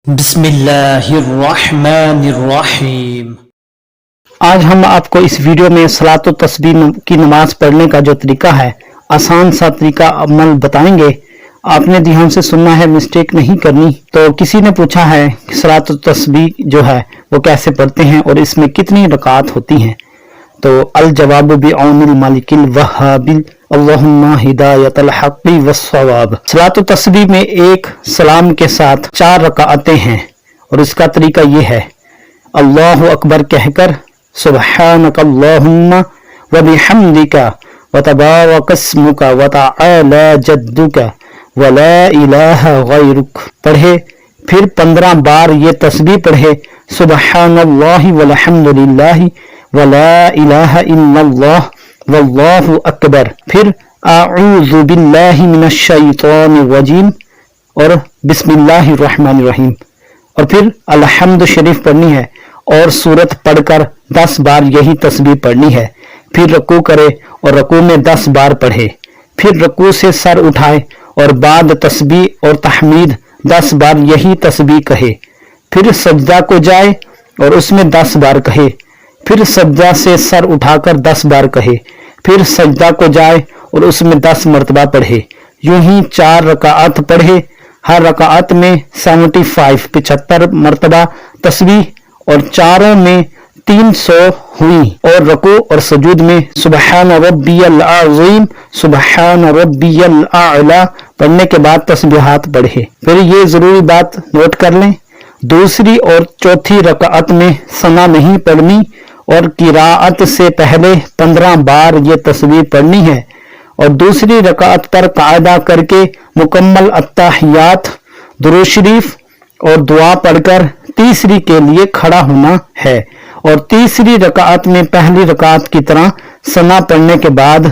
बिस्मिल्लाहिर्रहमानिर्रहीम। आज हम आपको इस वीडियो में सलात व तस्बीह की नमाज पढ़ने का जो तरीका है, आसान सा तरीका अमल बताएंगे। आपने ध्यान से सुनना है, मिस्टेक नहीं करनी। तो किसी ने पूछा है कि सलात व तस्बीह जो है वो कैसे पढ़ते हैं और इसमें कितनी रकात होती हैं। तो अल जवाब बिऔनिल मालिकिल वहाबिल अल्लाहुम्मा हिदायतल हक़्क़ि वस्सवाब। सलात व तस्बीह में एक सलाम के साथ 4 रकातें हैं और इसका तरीका ये है, अल्लाहु अकबर कहकर सुब्हानक अल्लाहुम्मा व बिहम्दिका व तबारकस्मुका व तआला जद्दुका व ला इलाहा गैरुक पढ़े। फिर 15 बार ये तस्बीह पढ़े, सुब्हानल्लाहि वल्हम्दुलिल्लाहि व ला इलाहा इल्लल्लाह वल्लाहु अकबर। फिर आऊज़ु बिल्लाहि मिनश शैतानिर रजीम और बिस्मिल्लाहिर्रहमानिर्रहीम। और फिर अलहम्द शरीफ पढ़नी है और सूरत पढ़कर 10 बार यही तस्बीह पढ़नी है। फिर रकू करे और रकू में 10 बार पढ़े। फिर रकू से सर उठाए और बाद तस्बीह और तहमीद 10 बार यही तस्बीह कहे। फिर सजदा को जाए और उसमें 10 बार कहे। फिर सजदा से सर उठाकर 10 बार कहे। फिर सजदा को जाए और उसमें 10 मरतबा पढ़े। यूं ही 4 रकात पढ़े। हर रकात में 75 मरतबा तस्बीह और चारों में 300 हुई। और रकू और सजूद में सुबहान रब्बियल अज़ीम सुबहान रब्बियल आला पढ़ने के बाद तस्बीहात पढ़े। फिर ये जरूरी बात नोट कर लें, दूसरी और चौथी रकात में सना नहीं पढ़नी और किराअत से पहले 15 बार ये तस्बीह पढ़नी है और दूसरी रकात पर कायदा करके मुकम्मल अत्तहियात, दुरूद शरीफ और दुआ पढ़कर तीसरी के लिए खड़ा होना है। और तीसरी रकात में पहली रकात की तरह सना पढ़ने के बाद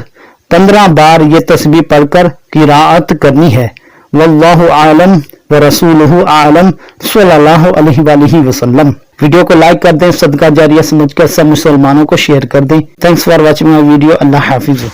15 बार ये तस्बीह पढ़कर किराअत करनी है। वल्लाहु आलम व रसूलुहु आलम सल्लल्लाहु अलैहि वसल्लम। वीडियो को लाइक कर दें, सदका जारिया समझकर सब मुसलमानों को शेयर कर दें। Thanks for watching my video. Allah Hafiz.